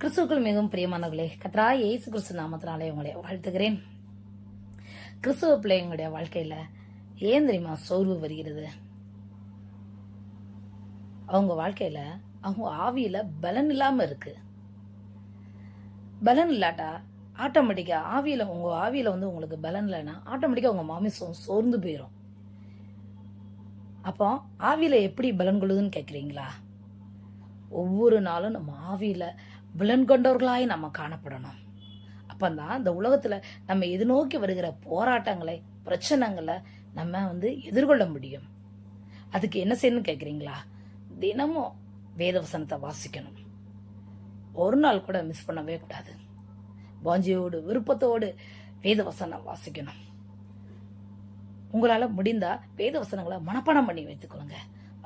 கிறிஸ்துவுக்குள் மிகவும் பிரியமானவர்களே, கர்த்தராகிய இயேசு கிறிஸ்து நாமத்தினாலே உங்களை வாழ்த்துகிறேன். கிறிஸ்துவ பிள்ளைங்களுடைய வாழ்க்கையில ஏன் தெரியுமா சோர்வு வருகிறது? அவங்க வாழ்க்கையில அவங்க ஆவியில பலன் இல்லாம இருக்கு. பலன் இல்லாட்டா ஆட்டோமேட்டிக்கா உங்க ஆவியில உங்களுக்கு பலன் இல்லைன்னா ஆட்டோமேட்டிக்கா உங்க மாமிசம் சோர்ந்து போயிடும். அப்போ ஆவியில எப்படி பலன் கொள்ளுதுன்னு கேட்குறீங்களா? ஒவ்வொரு நாளும் நம்ம ஆவியில பலன் கொண்டவர்களாய் நம்ம காணப்படணும். அப்பந்தான் இந்த உலகத்துல நம்ம எதிர்நோக்கி வருகிற போராட்டங்களை, பிரச்சனைகளை நம்ம எதிர்கொள்ள முடியும். அதுக்கு என்ன செய்யணும்னு கேட்குறீங்களா? தினமும் வேதவசனத்தை வாசிக்கணும். ஒரு நாள் கூட மிஸ் பண்ணவே கூடாது. வாஞ்சியோடு விருப்பத்தோடு வேதவசனம் வாசிக்கணும். உங்களால முடிந்தா வேதவசனங்களை மனப்பாடம் பண்ணி வைத்துக்கொள்ளுங்க.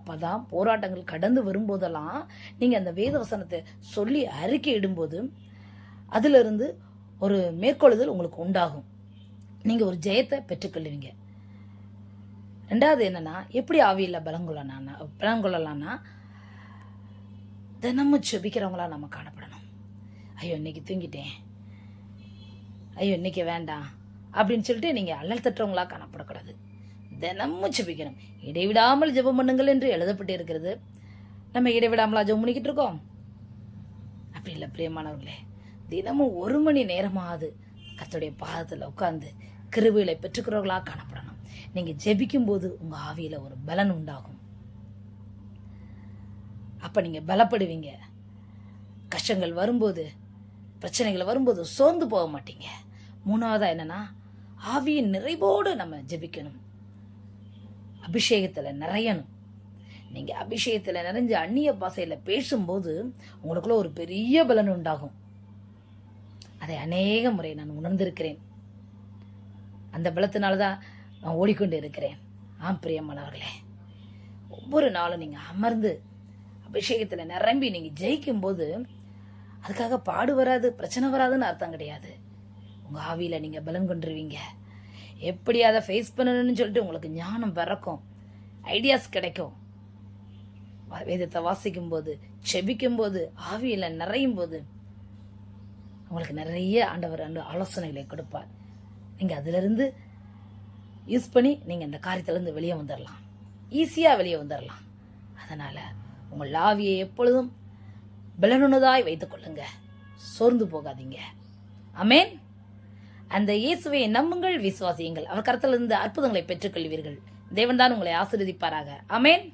அப்பதான் போராட்டங்கள் கடந்து வரும்போதெல்லாம் நீங்க அந்த வேதவசனத்தை சொல்லி அறிக்கை இடும்போது அதுல இருந்து ஒரு மேற்கொள்ளுதல் உங்களுக்கு உண்டாகும். நீங்க ஒரு ஜெயத்தை பெற்றுக்கொள்ளுவீங்க. ரெண்டாவது என்னன்னா, எப்படி ஆவியில பலம் கொள்ளலாம்னா தினமும் செபிக்கிறவங்களா நம்ம காணப்படணும். ஐயோ இன்னைக்கு தூங்கிட்டேன், ஐயோ இன்னைக்கு வேண்டாம் அப்படின்னு சொல்லிட்டு நீங்க அல்லல் தட்டுறவங்களா காணப்படக்கூடாது. தினமும் செபிக்கணும். இடைவிடாமல் ஜெபம் பண்ணுங்கள் என்று எழுதப்பட்டு இருக்கிறது. நம்ம இடைவிடாமலா ஜெபம் பண்ணிக்கிட்டு இருக்கோம்? அப்படி இல்லை பிரியமானவர்களே. தினமும் 1 மணி நேரமாவது கர்த்தருடைய பாதத்தில் உட்கார்ந்து கிருபைகளை பெற்றுக்கிறவர்களா காணப்படணும். நீங்க ஜெபிக்கும் போது உங்க ஆவியில ஒரு பலன் உண்டாகும். அப்ப நீங்க பலப்படுவீங்க. கஷ்டங்கள் வரும்போது, பிரச்சனைகள் வரும்போது சோர்ந்து போக மாட்டீங்க. மூணாவதா என்னன்னா, ஆவியின் நிறைவோடு நம்ம ஜெபிக்கணும். அபிஷேகத்துல நிறையணும். நீங்க அபிஷேகத்துல நிறைஞ்சு அந்நிய பாசையில பேசும்போது உங்களுக்குள்ள ஒரு பெரிய பலன் உண்டாகும். அதை அநேக முறை நான் உணர்ந்திருக்கிறேன். அந்த பலத்தினாலதான் நான் ஓடிக்கொண்டு இருக்கிறேன். ஆம் பிரியமானவர்களே, ஒவ்வொரு நாளும் நீங்க அமர்ந்து அபிஷேகத்துல நிரம்பி நீங்க ஜெயிக்கும் போது அதுக்காக பாடு வராது, பிரச்சனை வராதுன்னு அர்த்தம் கிடையாது. உங்க ஆவியில நீங்க பலன் கொண்டுருவீங்க. எப்படி அதை ஃபேஸ் பண்ணணும்னு சொல்லிட்டு உங்களுக்கு ஞானம் பிறக்கும், ஐடியாஸ் கிடைக்கும். வேதத்தை வாசிக்கும் போது, செபிக்கும் போது, ஆவியில நிறையும் போது உங்களுக்கு நிறைய ஆண்டவர் ஆலோசனைகளை கொடுப்பார். நீங்க அதுல இருந்து யூஸ் பண்ணி நீங்க இந்த காரியத்துல இருந்து வெளியே வந்துடலாம், ஈஸியா வெளியே வந்துடலாம். அதனால உங்கள் ஆவியை எப்பொழுதும் பலனுள்ளதாய் வைத்துக் கொள்ளுங்க. சோர்ந்து போகாதீங்க. ஆமென். அந்த இயேசுவை நம்புங்கள், விசுவாசியுங்கள். அவர் கரத்திலிருந்து அற்புதங்களை பெற்றுக்கொள்வீர்கள். தேவன் தான் உங்களை ஆசீர்வதிப்பாராக. ஆமென்.